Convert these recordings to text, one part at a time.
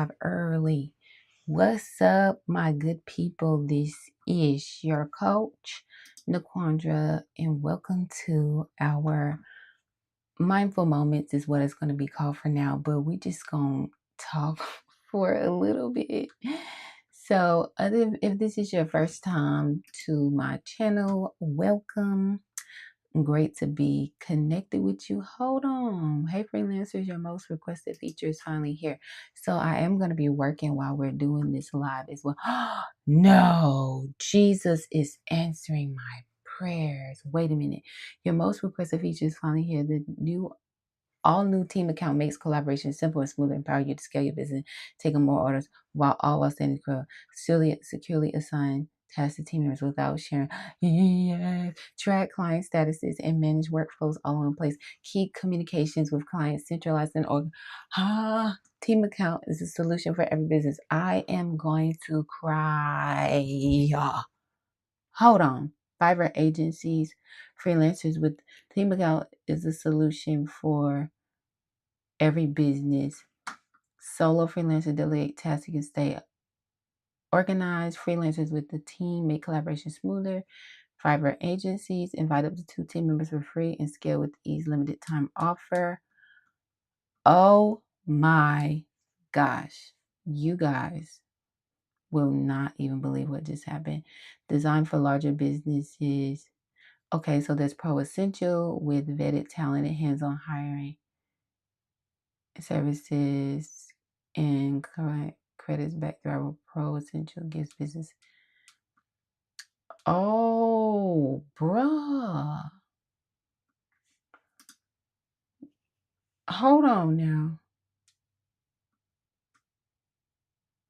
live early. What's up, my good people? This is your coach, NaQuandra, and welcome to our Mindful Moments is what it's going to be called for now, but we just going to talk for a little bit. So, if this is your first time to my channel, welcome. Great to be connected with you. Hold on. Hey, freelancers, your most requested feature is finally here. So I am going to be working while we're doing this live as well. No, Jesus is answering my prayers. Wait a minute. Your most requested feature is finally here. The all new team account makes collaboration simple and smooth, empower you to scale your business, take on more orders while staying securely assign tasks to team members without sharing. Yes. Track client statuses and manage workflows all in one place. Keep communications with clients centralized and team account is a solution for every business. I am going to cry. Hold on. Fiverr agencies, freelancers with team account is a solution for every business. Solo freelancer delegate tasks and stay organized. Freelancers with the team make collaboration smoother. Fiverr agencies invite up to 2 team members for free and scale with ease. Limited time offer. Oh my gosh. You guys will not even believe what just happened. Designed for larger businesses. Okay, so there's Pro Essential with vetted talent and hands-on hiring services and credits back through our Pro Essential gives business. Oh, bruh. Hold on now.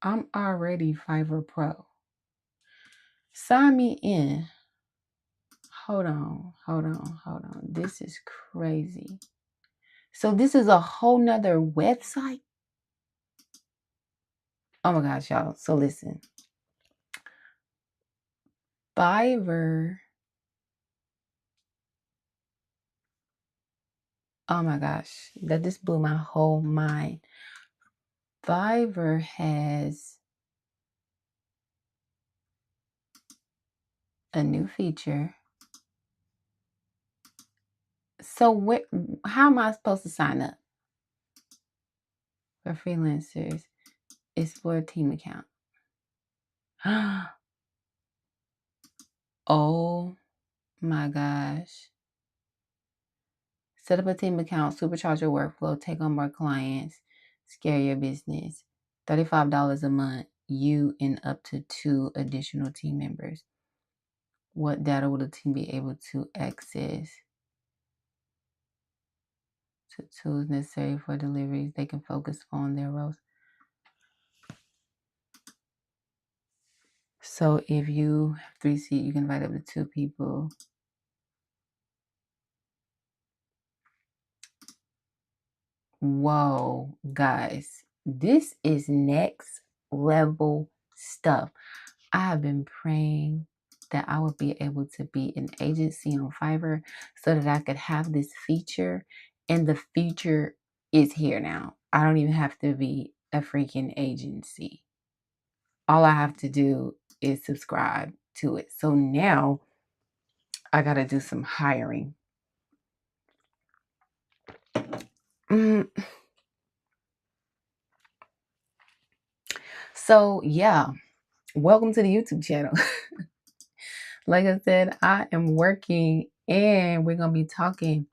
I'm already Fiverr Pro. Sign me in. Hold on. This is crazy. So this is a whole nother website? Oh my gosh, y'all. So listen. Fiverr. Oh my gosh. That just blew my whole mind. Fiverr has a new feature. So how am I supposed to sign up for freelancers? It's for a team account. Oh my gosh. Set up a team account, supercharge your workflow, take on more clients, scale your business. $35 a month, you and up to 2 additional team members. What data will the team be able to access? To tools necessary for deliveries, they can focus on their roles. So if you have 3 seats, you can invite up to 2 people. Whoa, guys, this is next level stuff. I have been praying that I would be able to be an agency on Fiverr so that I could have this feature, and the feature is here now. I don't even have to be a freaking agency. All I have to do is subscribe to it. So now I got to do some hiring. So yeah, welcome to the YouTube channel. Like I said, I am working and we're going to be talking.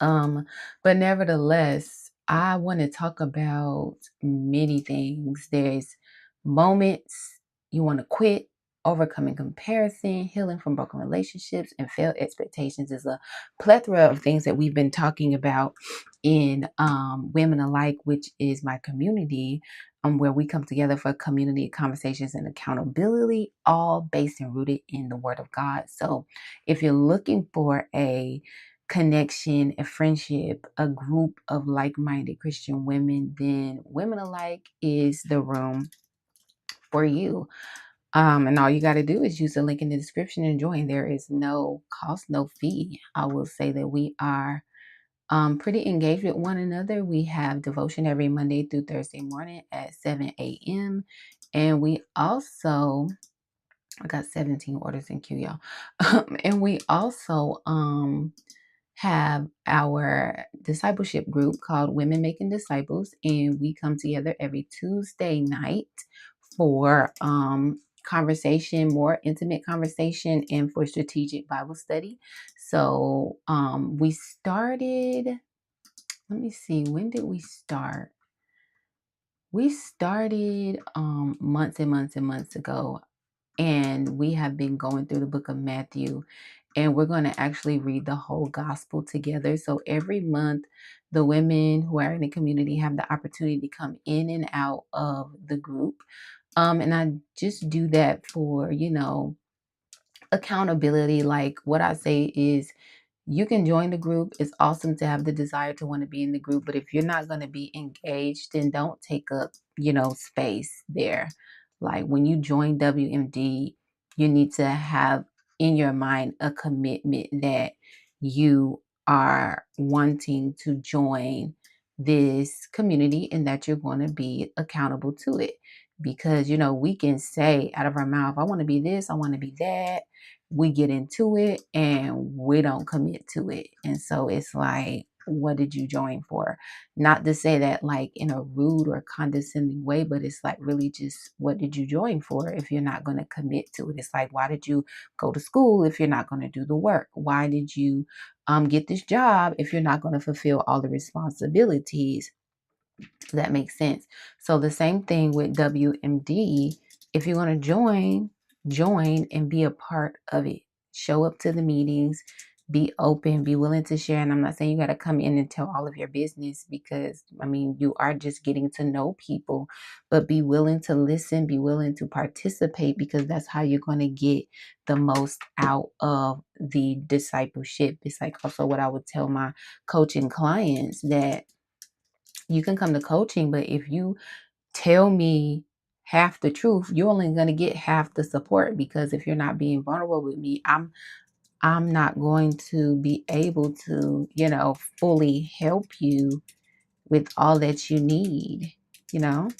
But nevertheless, I want to talk about many things. There's moments you want to quit, overcoming comparison, healing from broken relationships, and failed expectations. Is a plethora of things that we've been talking about in Women Alike, which is my community, where we come together for community conversations and accountability, all based and rooted in the Word of God. So if you're looking for a connection, a friendship, a group of like-minded Christian women, then Women Alike is the room for you. And all you got to do is use the link in the description and join. There is no cost, no fee. I will say that we are pretty engaged with one another. We have devotion every Monday through Thursday morning at 7 a.m. And we also, I got 17 orders in queue, y'all. And we also have our discipleship group called Women Making Disciples, and we come together every Tuesday night for conversation, more intimate conversation, and for strategic Bible study. So we started, let me see, when did we start? We started months and months and months ago, and we have been going through the book of Matthew, and we're going to actually read the whole gospel together. So every month, the women who are in the community have the opportunity to come in and out of the group. And I just do that for, accountability. Like what I say is, you can join the group. It's awesome to have the desire to want to be in the group, but if you're not going to be engaged, then don't take up, space there. Like when you join WMD, you need to have in your mind a commitment that you are wanting to join this community and that you're going to be accountable to it. Because, we can say out of our mouth, I want to be this, I want to be that. We get into it and we don't commit to it. And so it's like, what did you join for? Not to say that like in a rude or condescending way, but it's like really just, what did you join for if you're not going to commit to it? It's like, why did you go to school if you're not going to do the work? Why did you get this job if you're not going to fulfill all the responsibilities? That makes sense. So the same thing with WMD. If you're going to join and be a part of it. Show up to the meetings, be open, be willing to share. And I'm not saying you got to come in and tell all of your business, because you are just getting to know people, but be willing to listen, be willing to participate, because that's how you're going to get the most out of the discipleship. It's like also what I would tell my coaching clients, that you can come to coaching, but if you tell me half the truth, you're only going to get half the support, because if you're not being vulnerable with me, I'm not going to be able to, fully help you with all that you need, you know?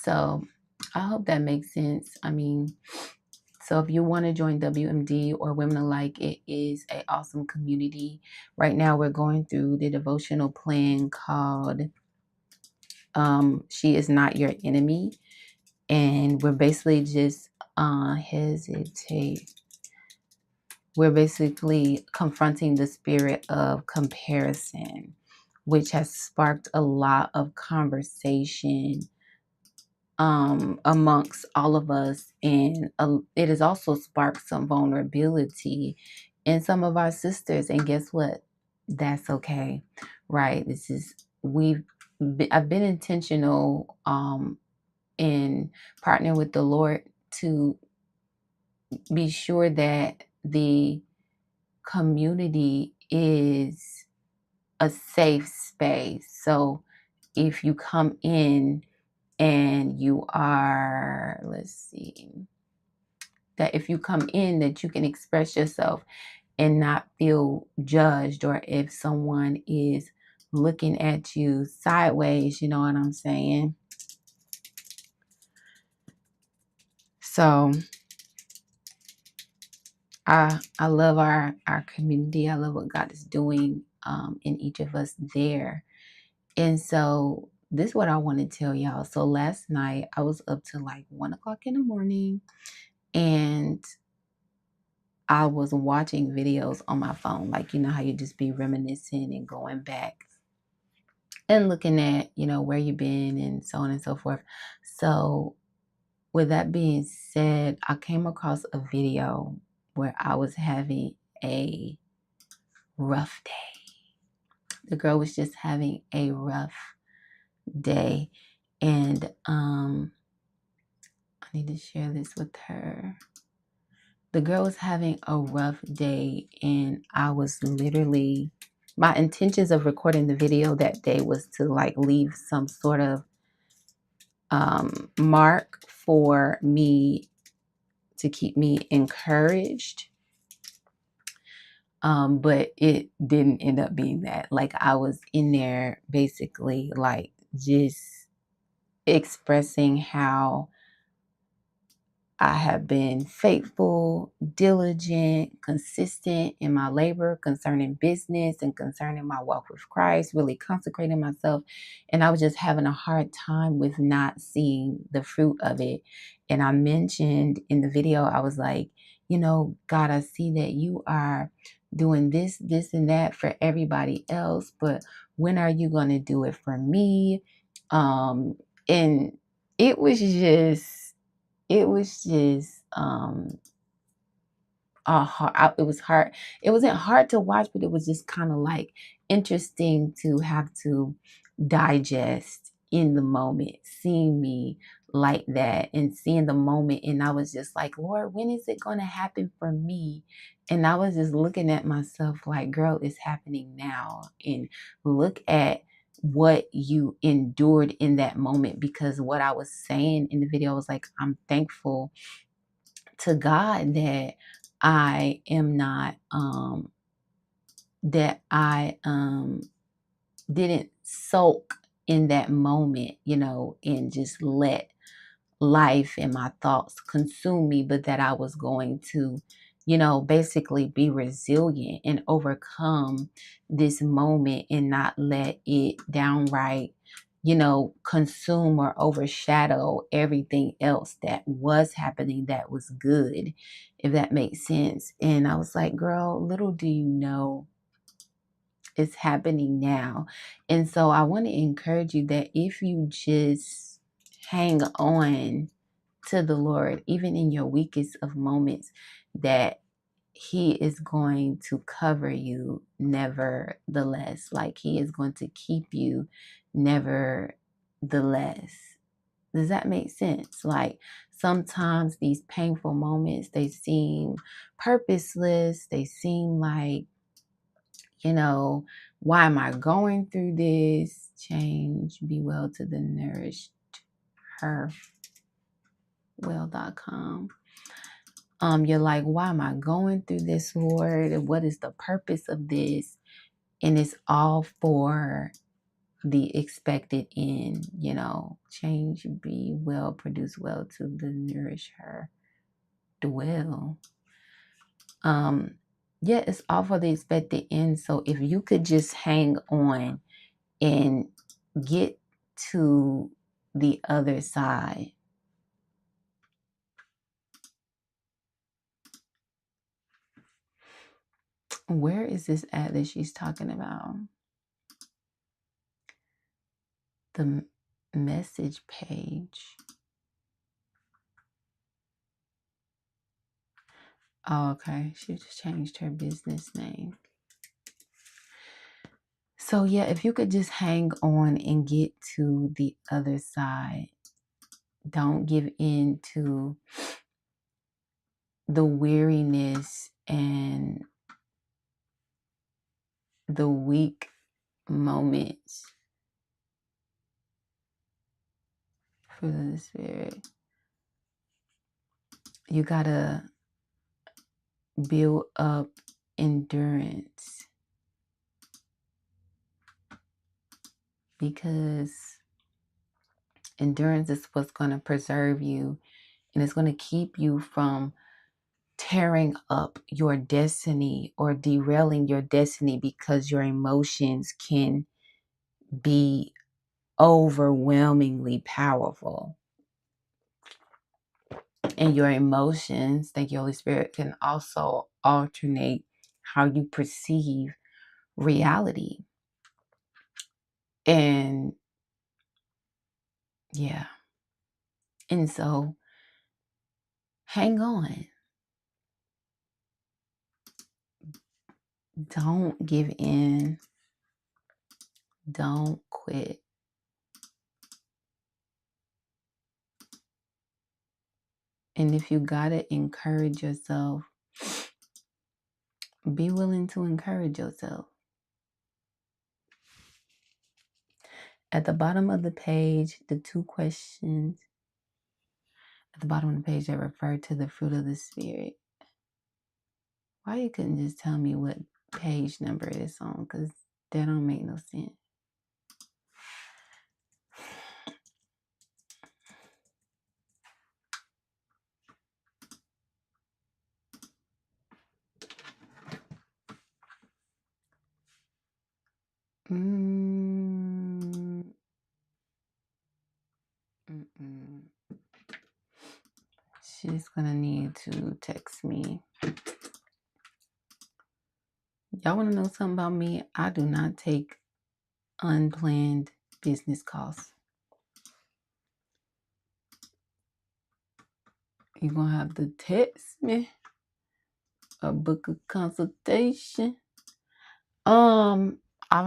So I hope that makes sense. So if you want to join WMD or Women Alike, it is an awesome community. Right now we're going through the devotional plan called She Is Not Your Enemy. And we're basically just hesitate. We're basically confronting the spirit of comparison, which has sparked a lot of conversation amongst all of us, and it has also sparked some vulnerability in some of our sisters. And guess what? That's okay, right? I've been intentional in partnering with the Lord to be sure that the community is a safe space. So if you come in and you are, that if you come in, that you can express yourself and not feel judged, or if someone is looking at you sideways, you know what I'm saying? So I love our community. I love what God is doing in each of us there. And so this is what I want to tell y'all. So last night I was up to like 1 o'clock in the morning, and I was watching videos on my phone. Like, you know how you just be reminiscing and going back and looking at, where you've been and so on and so forth. So with that being said, I came across a video where I was having a rough day. The girl was just having a rough day. And I need to share this with her. The girl was having a rough day, and I was literally, my intentions of recording the video that day was to like leave some sort of mark for me to keep me encouraged. But it didn't end up being that. Like, I was in there basically like just expressing how I have been faithful, diligent, consistent in my labor concerning business and concerning my walk with Christ, really consecrating myself. And I was just having a hard time with not seeing the fruit of it. And I mentioned in the video, I was like, God, I see that you are doing this, this, and that for everybody else, but when are you going to do it for me? And it was just it was just it was hard. It wasn't hard to watch, but it was just kind of like interesting to have to digest in the moment, seeing me like that and seeing the moment. And I was just like, Lord, when is it going to happen for me? And I was just looking at myself like, girl, it's happening now. And look at what you endured in that moment, because what I was saying in the video was like, I'm thankful to God that I am not that I didn't sulk in that moment, and just let life and my thoughts consume me, but that I was going to, basically be resilient and overcome this moment and not let it downright, consume or overshadow everything else that was happening that was good, if that makes sense. And I was like, girl, little do you know, it's happening now. And so I want to encourage you that if you just hang on to the Lord, even in your weakest of moments, that He is going to cover you nevertheless. Like, He is going to keep you nevertheless. Does that make sense? Like, sometimes these painful moments, they seem purposeless. They seem like, why am I going through this? Change, be well to the nourished her well.com. You're like, why am I going through this, Lord? And what is the purpose of this? And it's all for the expected end, change, be well, produce well to the nourish her dwell. Yeah, it's all for the expected end. So if you could just hang on and get to the other side. Where is this at that she's talking about? The message page. Oh, okay. She just changed her business name. So yeah, if you could just hang on and get to the other side. Don't give in to the weariness and the weak moments for the Spirit. You gotta build up endurance, because endurance is what's going to preserve you, and it's going to keep you from tearing up your destiny or derailing your destiny, because your emotions can be overwhelmingly powerful. And your emotions, thank you, Holy Spirit, can also alternate how you perceive reality. And yeah. And so hang on. Don't give in. Don't quit. And if you gotta encourage yourself, be willing to encourage yourself. At the bottom of the page, the two questions. at the bottom of the page that refer to the fruit of the Spirit. Why you couldn't just tell me what page number it's on? Because that don't make no sense. She's gonna need to text me. Y'all want to know something about me? I do not take unplanned business calls. You're gonna have to text me or book a consultation. I'm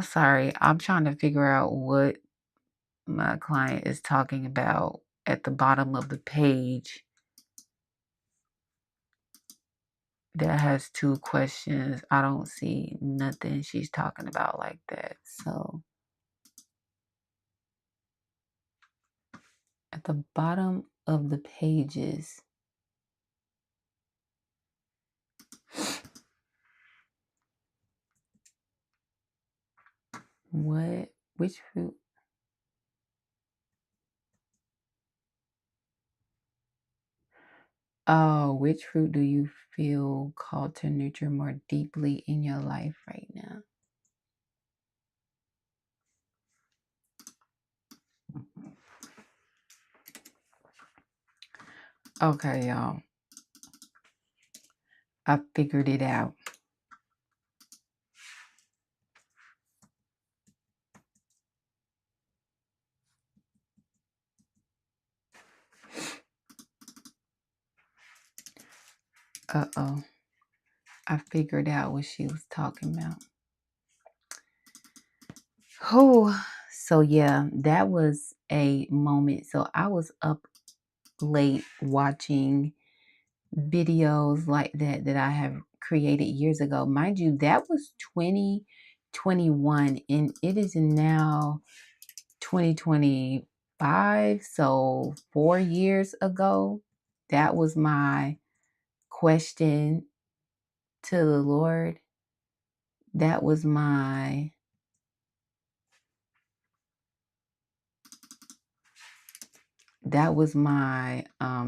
sorry. I'm trying to figure out what my client is talking about at the bottom of the page. That has 2 questions. I don't see nothing she's talking about like that. So at the bottom of the pages, which fruit? Oh, which fruit do you feel called to nurture more deeply in your life right now? Okay, y'all. I figured it out. Uh-oh. I figured out what she was talking about. Oh, so yeah, that was a moment. So I was up late watching videos like that I have created years ago. Mind you, that was 2021 and it is now 2025. So 4 years ago, that was my question to the Lord. That was my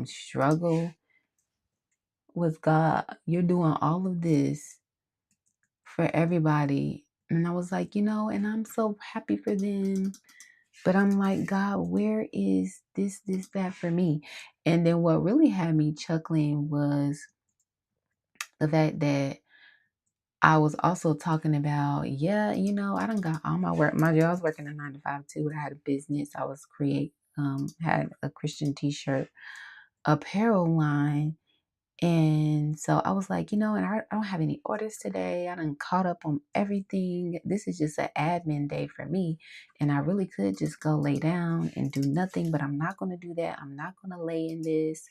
struggle with God. You're doing all of this for everybody. And I was like, and I'm so happy for them. But I'm like, God, where is this, that for me? And then what really had me chuckling was the fact that I was also talking about, I done got all my work. Mind you, I was working a 9 to 5 too. I had a business. I was had a Christian t-shirt apparel line. And so I was like, and I don't have any orders today. I done caught up on everything. This is just an admin day for me. And I really could just go lay down and do nothing, but I'm not going to do that. I'm not going to lay in this.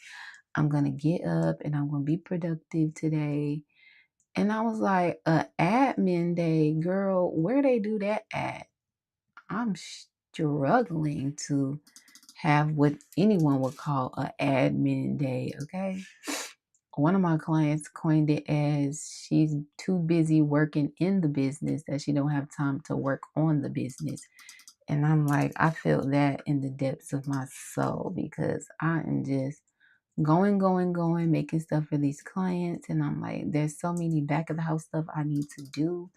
I'm going to get up and I'm going to be productive today. And I was like, a admin day, girl, where they do that at? I'm struggling to have what anyone would call an admin day, okay? One of my clients coined it as she's too busy working in the business that she don't have time to work on the business. And I'm like, I feel that in the depths of my soul because I am just going, making stuff for these clients. And I'm like, there's so many back of the house stuff I need to do.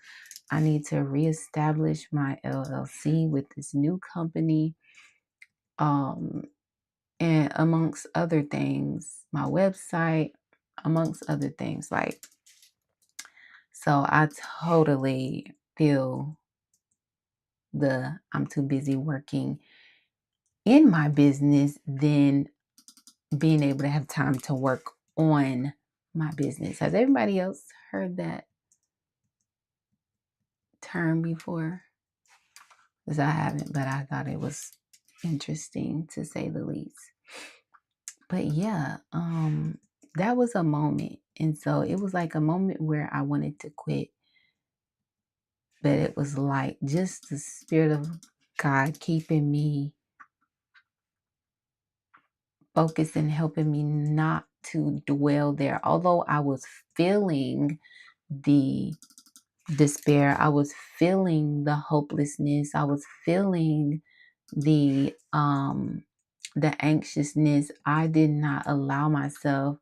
I need to reestablish my LLC with this new company. And amongst other things, my website, amongst other things. So I totally feel I'm too busy working in my business than being able to have time to work on my business. Has everybody else heard that term before? Because I haven't, but I thought it was interesting to say the least. But yeah, that was a moment. And so it was like a moment where I wanted to quit. But it was like just the Spirit of God keeping me focus and helping me not to dwell there. Although I was feeling the despair, I was feeling the hopelessness, I was feeling the anxiousness, I did not allow myself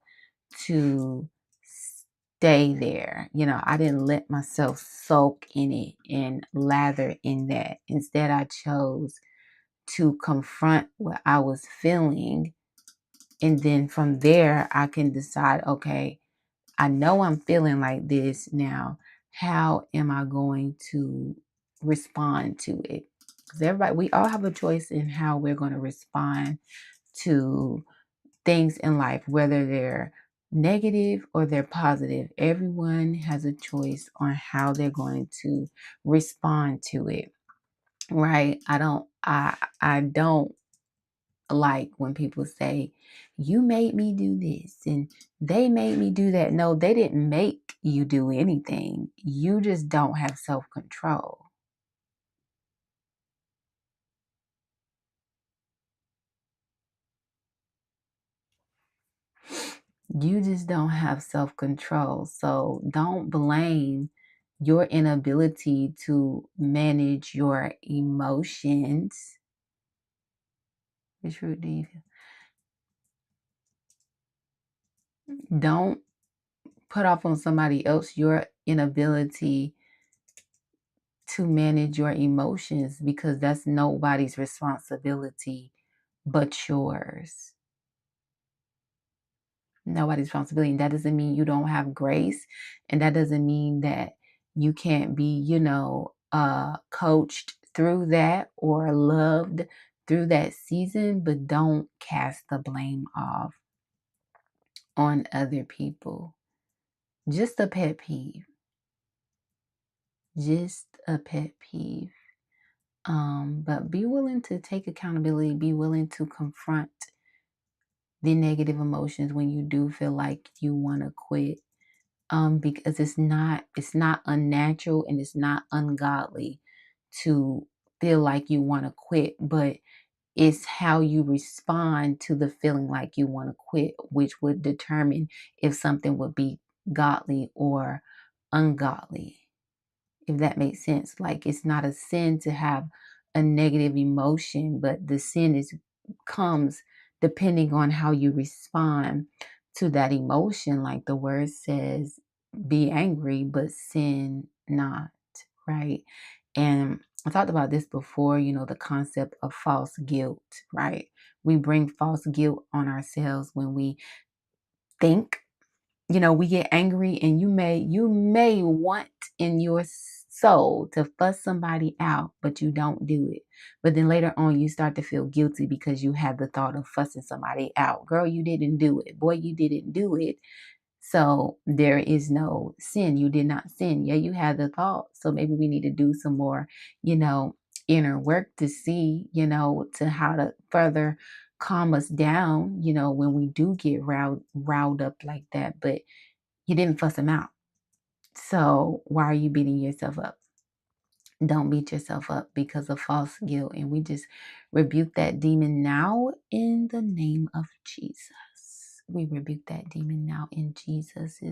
to stay there. I didn't let myself soak in it and lather in that. Instead, I chose to confront what I was feeling. And then from there, I can decide, okay, I know I'm feeling like this now. How am I going to respond to it? Because everybody, we all have a choice in how we're going to respond to things in life, whether they're negative or they're positive. Everyone has a choice on how they're going to respond to it. Right? I don't like when people say, you made me do this and they made me do that. No, they didn't make you do anything. You just don't have self-control. You just don't have self-control. So don't blame your inability to manage your emotions. Which root do you feel? Don't put off on somebody else your inability to manage your emotions, because that's nobody's responsibility but yours. Nobody's responsibility. And that doesn't mean you don't have grace. And that doesn't mean that you can't be, coached through that or loved through that season, but don't cast the blame off on other people. Just a pet peeve. Just a pet peeve. But be willing to take accountability, be willing to confront the negative emotions when you do feel like you want to quit. Because it's not unnatural and it's not ungodly to feel like you want to quit, but it's how you respond to the feeling like you want to quit, which would determine if something would be godly or ungodly, if that makes sense. Like, it's not a sin to have a negative emotion, but the sin comes depending on how you respond to that emotion. Like the word says, be angry, but sin not, right? And I talked about this before, the concept of false guilt, right? We bring false guilt on ourselves when we think, we get angry, and you may want in your soul to fuss somebody out, but you don't do it. But then later on you start to feel guilty because you have the thought of fussing somebody out. Girl, you didn't do it. Boy, you didn't do it. So there is no sin. You did not sin. Yeah, you had the thought. So maybe we need to do some more, you know, inner work to see, to how to further calm us down, when we do get riled up like that. But you didn't fuss him out. So why are you beating yourself up? Don't beat yourself up because of false guilt. And we just rebuke that demon now in the name of Jesus. We rebuke that demon now in Jesus'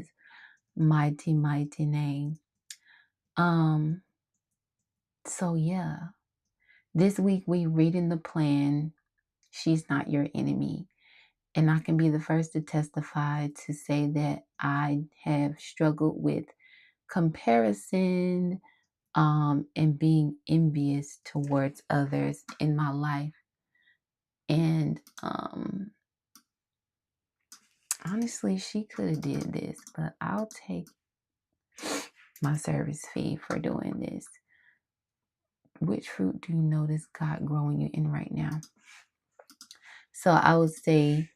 mighty, mighty name. So yeah, this week we reading the plan. She's not your enemy. And I can be the first to testify to say that I have struggled with comparison, and being envious towards others in my life. And honestly, she could have did this, but I'll take my service fee for doing this. Which fruit do you notice God growing you in right now? So I would say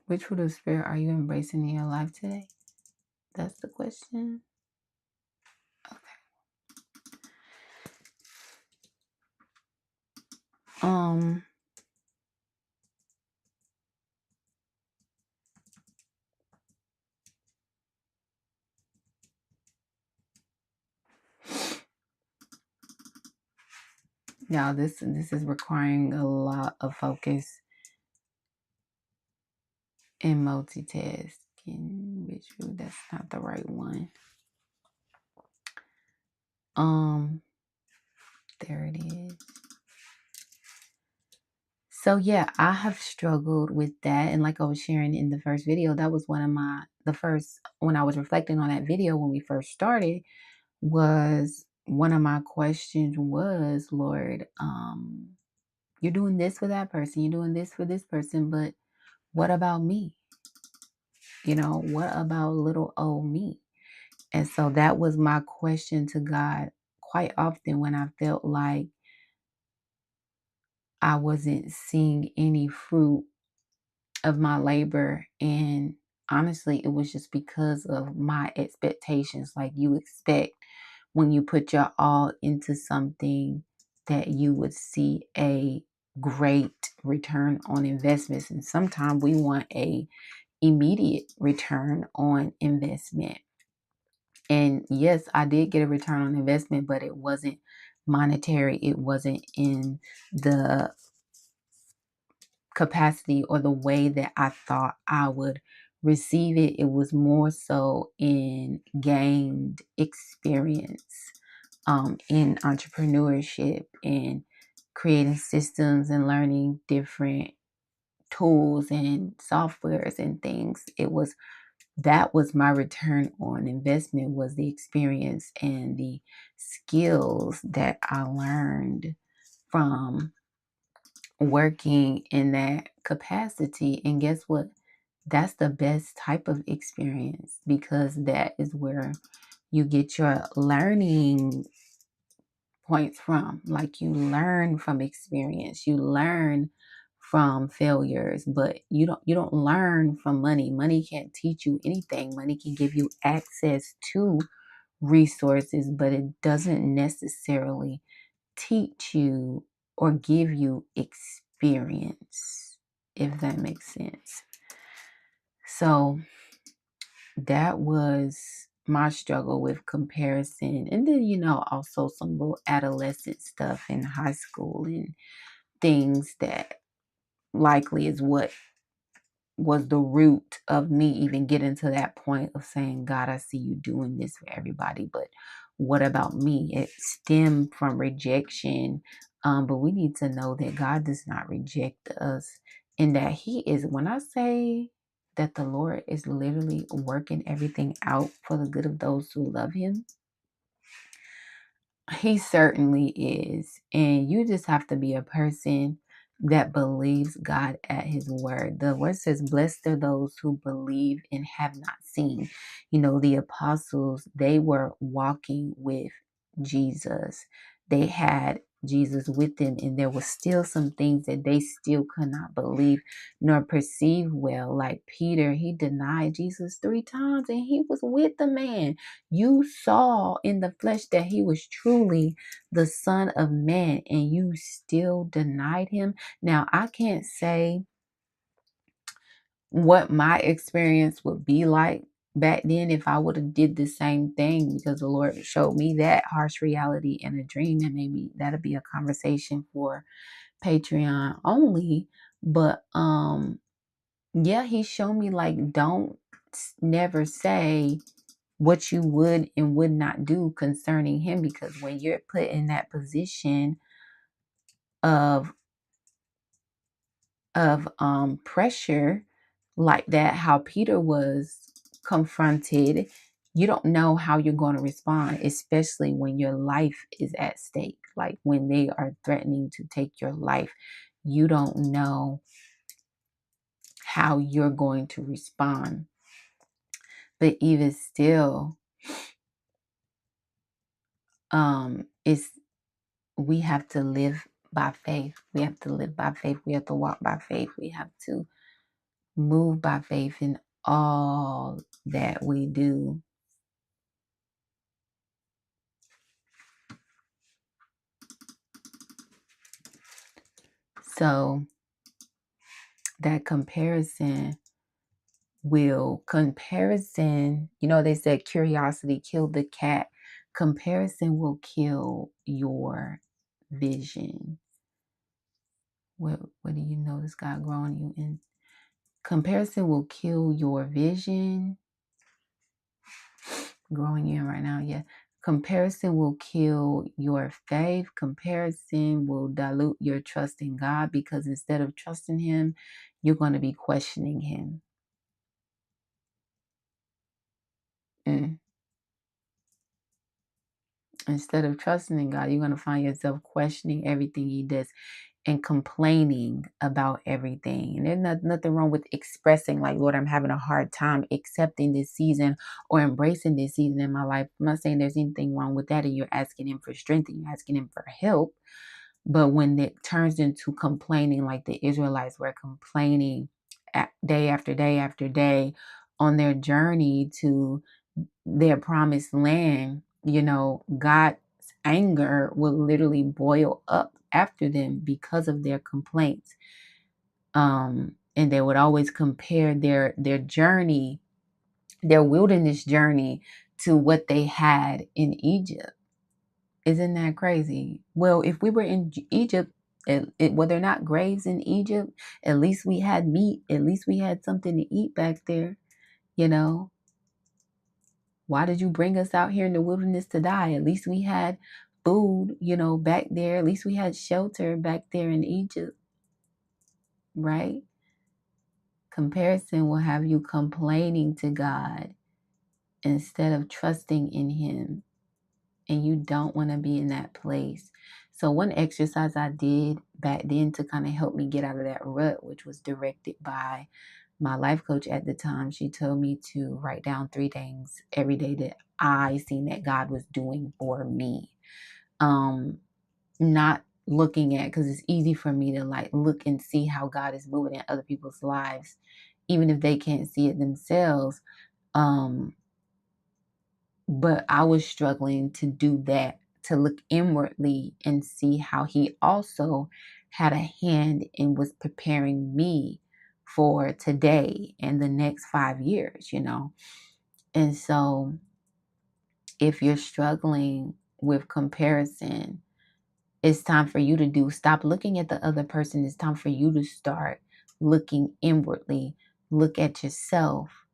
which fruit of spirit are you embracing in your life today? That's the question. Okay. Um Now this is requiring a lot of focus and multitasking. Which that's not the right one. There it is. So yeah, I have struggled with that. And like I was sharing in the first video, that was one of the first, when I was reflecting on that video when we first started, was one of my questions was, Lord, you're doing this for that person, you're doing this for this person, but what about me? What about little old me? And so that was my question to God quite often when I felt like I wasn't seeing any fruit of my labor. And honestly, it was just because of my expectations. Like, you expect when you put your all into something that you would see a great return on investments. And sometimes we want a immediate return on investment. And yes, I did get a return on investment, but it wasn't monetary. It wasn't in the capacity or the way that I thought I would receive it. It was more so in gained experience in entrepreneurship and creating systems and learning different tools and softwares and things. That was my return on investment, was the experience and the skills that I learned from working in that capacity. And guess what? That's the best type of experience, because that is where you get your learning points from. Like, you learn from experience, you learn from failures, but you don't learn from money. Money can't teach you anything. Money can give you access to resources, but it doesn't necessarily teach you or give you experience, if that makes sense. So that was my struggle with comparison. And then, also some little adolescent stuff in high school and things that likely is what was the root of me even getting to that point of saying, God, I see you doing this for everybody, but what about me? It stemmed from rejection. But we need to know that God does not reject us, and that He is, when I say that the Lord is literally working everything out for the good of those who love Him, He certainly is. And you just have to be a person that believes God at His word. The word says, blessed are those who believe and have not seen. The apostles, they were walking with Jesus. They had Jesus with them, and there was still some things that they still could not believe nor perceive well. Like Peter, he denied Jesus 3 times, and he was with the man. You saw in the flesh that he was truly the Son of Man, and you still denied him. Now, I can't say what my experience would be like back then if I would have did the same thing, because the Lord showed me that harsh reality in a dream, and maybe that'll be a conversation for Patreon only. But yeah, He showed me, like, don't never say what you would and would not do concerning Him, because when you're put in that position of pressure like that, how Peter was confronted, you don't know how you're going to respond, especially when your life is at stake. Like, when they are threatening to take your life, you don't know how you're going to respond. But even still, it's we have to live by faith. We have to live by faith. We have to walk by faith. We have to move by faith in all that we do. So that comparison, they said curiosity killed the cat. Comparison will kill your vision. What do you notice God growing you in? Comparison will kill your vision. Growing in right now, yeah. Comparison will kill your faith. Comparison will dilute your trust in God, because instead of trusting Him, you're going to be questioning Him. Instead of trusting in God, you're going to find yourself questioning everything He does and complaining about everything. And there's nothing wrong with expressing, like, Lord, I'm having a hard time accepting this season or embracing this season in my life. I'm not saying there's anything wrong with that, and you're asking Him for strength and you're asking Him for help. But when it turns into complaining, like the Israelites were complaining day after day after day on their journey to their promised land, God's anger will literally boil up after them because of their complaints. And they would always compare their journey, their wilderness journey, to what they had in Egypt. Isn't that crazy? Well, if we were in Egypt, well, they're not graves in Egypt. At least we had meat. At least we had something to eat back there, you know. Why did you bring us out here in the wilderness to die? At least we had food, back there. At least we had shelter back there in Egypt, right? Comparison will have you complaining to God instead of trusting in Him. And you don't want to be in that place. So one exercise I did back then to kind of help me get out of that rut, which was directed by my life coach at the time, she told me to write down 3 things every day that I seen that God was doing for me. Not looking at, because it's easy for me to like look and see how God is moving in other people's lives, even if they can't see it themselves. But I was struggling to do that, to look inwardly and see how He also had a hand and was preparing me for today and the next 5 years, And so if you're struggling with comparison, it's time for you to stop looking at the other person. It's time for you to start looking inwardly. Look at yourself.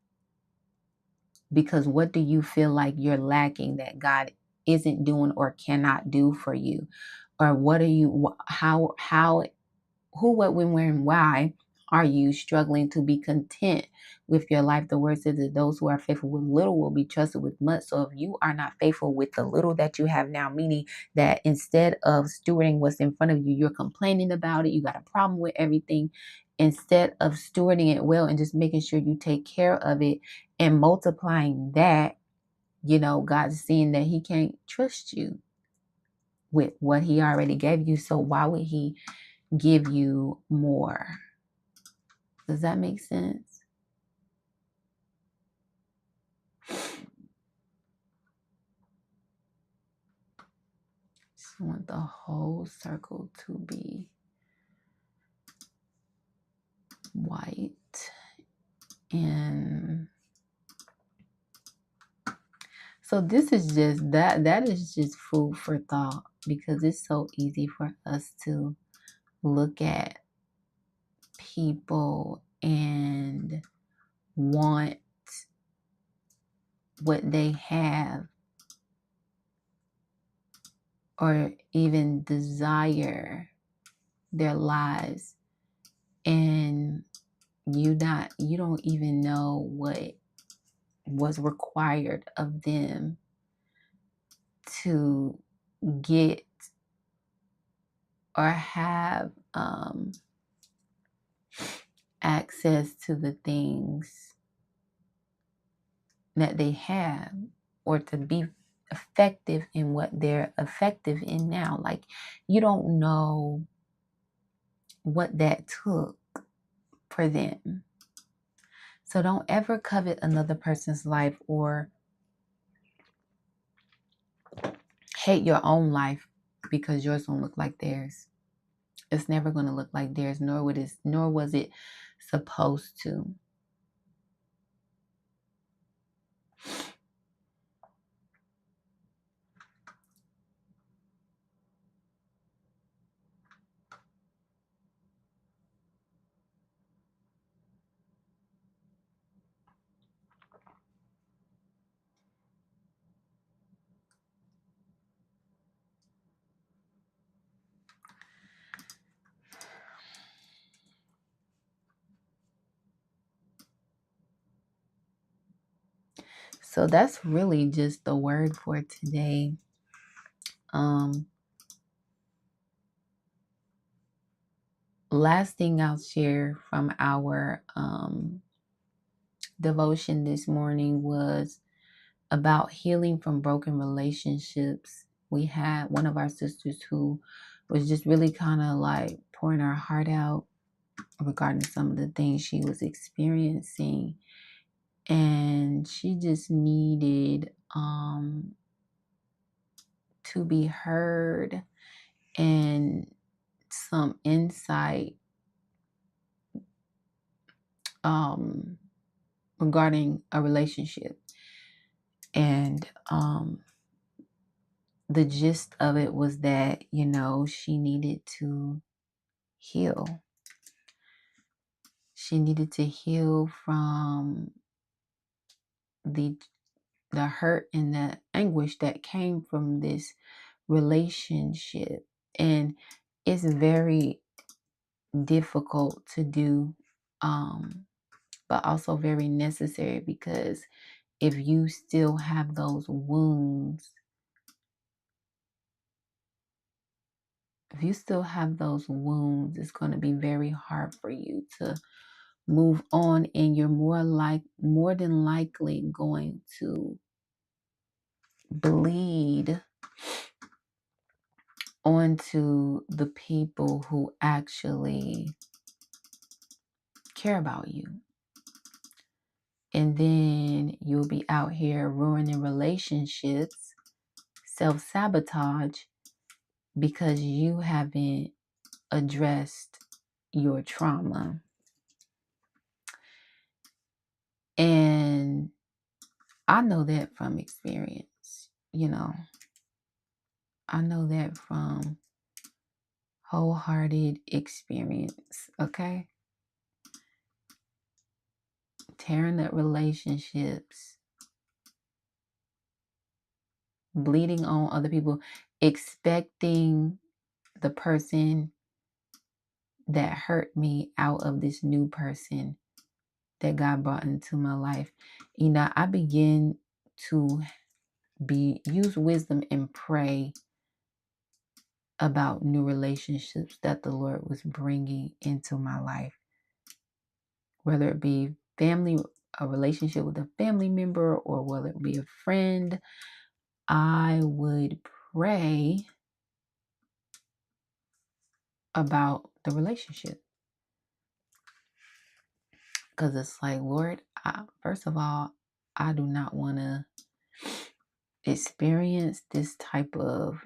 Because what do you feel like you're lacking that God isn't doing or cannot do for you? Or what are you, how, who, what, when, where, and why are you struggling to be content with your life? The word says that those who are faithful with little will be trusted with much. So if you are not faithful with the little that you have now, meaning that instead of stewarding what's in front of you, you're complaining about it, you got a problem with everything, instead of stewarding it well and just making sure you take care of it and multiplying that, God's seeing that He can't trust you with what He already gave you. So why would He give you more? Does that make sense? Just want the whole circle to be white. And so this is just that is just food for thought, because it's so easy for us to look at people and want what they have, or even desire their lives, and you don't even know what was required of them to get or have access to the things that they have, or to be effective in what they're effective in now. Like, you don't know what that took for them. So don't ever covet another person's life or hate your own life because yours don't look like theirs. It's never going to look like theirs, nor was it supposed to. So that's really just the word for today. Last thing I'll share from our devotion this morning was about healing from broken relationships. We had one of our sisters who was just really kind of like pouring her heart out regarding some of the things she was experiencing. And she just needed to be heard and some insight regarding a relationship. And the gist of it was that, she needed to heal. She needed to heal from the hurt and the anguish that came from this relationship. And it's very difficult to do, but also very necessary, because if you still have those wounds, it's going to be very hard for you to move on, and you're more than likely going to bleed onto the people who actually care about you. And then you'll be out here ruining relationships, self-sabotage, because you haven't addressed your trauma. And I know that from experience, I know that from wholehearted experience, okay? Tearing up relationships, bleeding on other people, expecting the person that hurt me out of this new person that God brought into my life. I begin to use wisdom and pray about new relationships that the Lord was bringing into my life, whether it be a relationship with a family member, or whether it be a friend. I would pray about the relationship, because it's like, Lord, first of all, I do not want to experience this type of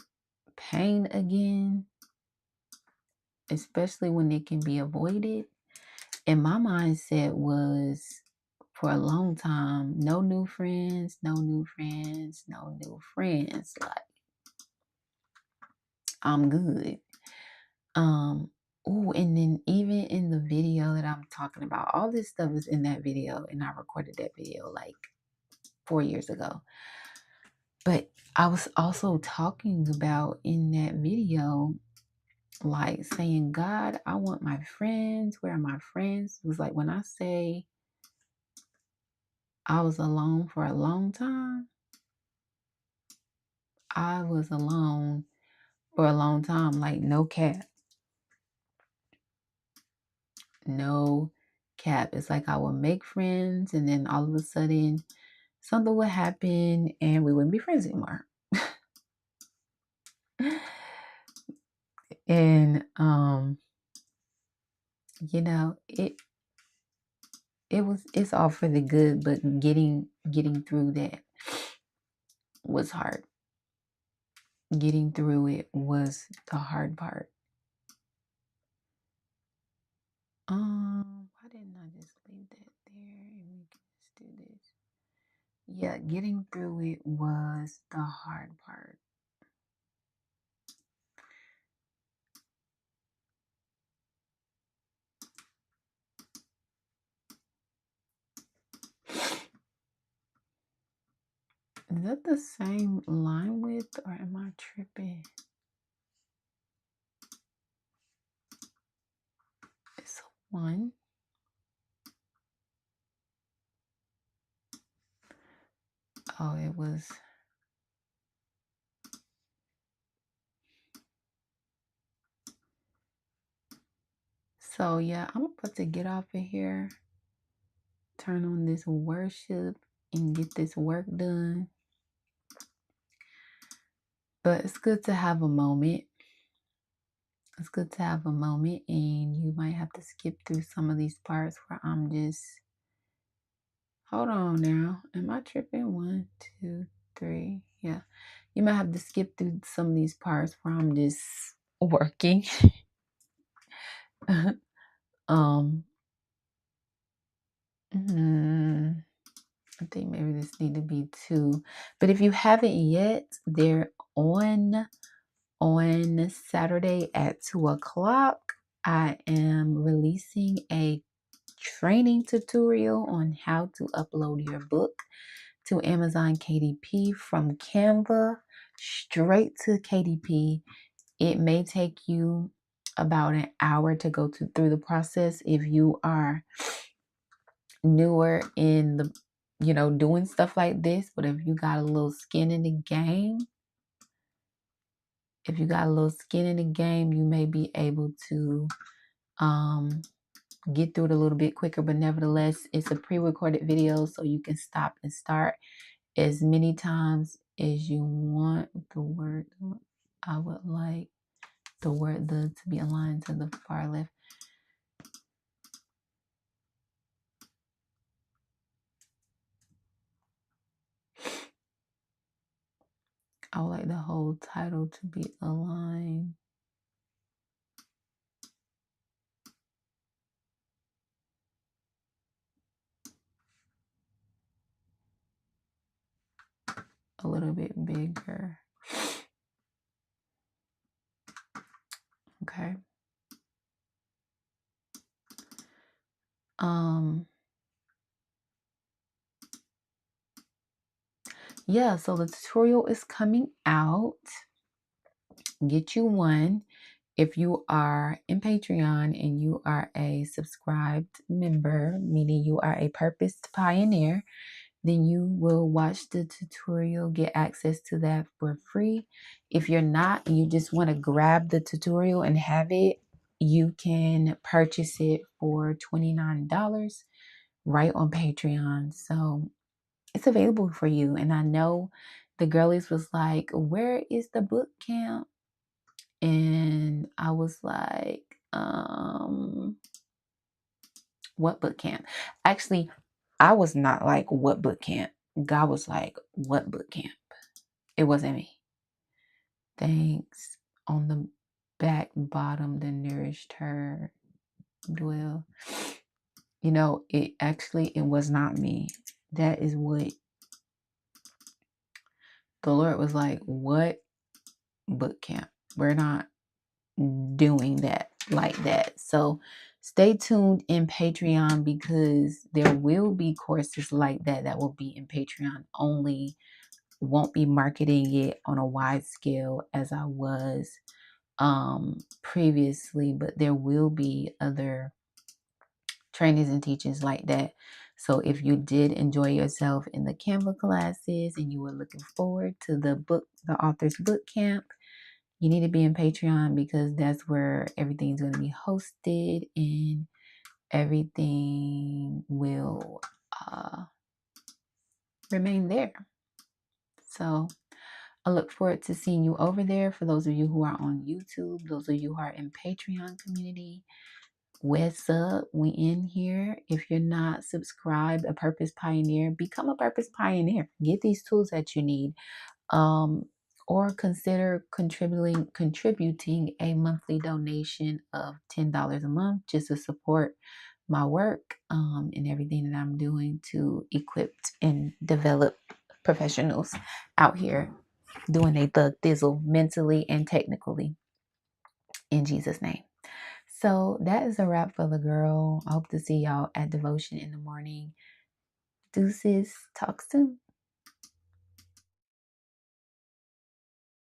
pain again, especially when it can be avoided. And my mindset was, for a long time, no new friends, no new friends, no new friends. Like, I'm good. And then even in the video that I'm talking about, all this stuff is in that video, and I recorded that video like 4 years ago. But I was also talking about in that video, like saying, God, I want my friends. Where are my friends? It was like, when I say I was alone for a long time, I was alone for a long time, like no cap. No cap. It's like I would make friends, and then all of a sudden something would happen and we wouldn't be friends anymore. And it's all for the good, but getting through that was hard. Getting through it was the hard part. Why didn't I just leave that there and we can just do this? Yeah, getting through it was the hard part. Is that the same line width, or am I tripping? It's 1. Oh, it was. So yeah, I'm about to get off of here, turn on this worship, and get this work done. But it's good to have a moment. It's good to have a moment, and you might have to skip through some of these parts where I'm just. Hold on now. Am I tripping? 1, 2, 3. Yeah. You might have to skip through some of these parts where I'm just working. um. I think maybe this need to be 2. But if you haven't yet, they're on Saturday at 2 o'clock. I am releasing a training tutorial on how to upload your book to Amazon KDP from Canva straight to KDP. It may take you about an hour to go through the process if you are newer in the doing stuff like this. But if you got a little skin in the game, you may be able to get through it a little bit quicker. But nevertheless, it's a pre-recorded video, so you can stop and start as many times as you want. The word, I would like the word "the" to be aligned to the far left. I would like the whole title to be aligned. A little bit bigger. Okay. Yeah, so the tutorial is coming out. Get you one. If you are in Patreon and you are a subscribed member, meaning you are a purposed pioneer, then you will watch the tutorial, get access to that for free. If you're not and you just want to grab the tutorial and have it, you can purchase it for $29 right on Patreon. So it's available for you. And I know the girlies was like, where is the boot camp? And I was like, what boot camp? Actually, I was not like, what boot camp? God was like, what boot camp? It wasn't me. Thanks. On the back bottom, the nourished her dwell. It was not me. That is what the Lord was like, what boot camp? We're not doing that like that. So stay tuned in Patreon, because there will be courses like that will be in Patreon only. Won't be marketing it on a wide scale as I was previously, but there will be other trainings and teachings like that. So if you did enjoy yourself in the Canva classes and you were looking forward to the author's boot camp, you need to be in Patreon, because that's where everything's going to be hosted and everything will remain there. So I look forward to seeing you over there. For those of you who are on YouTube, those of you who are in Patreon community, what's up? We in here. If you're not subscribed, a Purpose Pioneer, become a Purpose Pioneer. Get these tools that you need. Or consider contributing a monthly donation of $10 a month just to support my work and everything that I'm doing to equip and develop professionals out here doing a thug thizzle mentally and technically, in Jesus' name. So that is a wrap for the girl. I hope to see y'all at devotion in the morning. Deuces. Talk soon.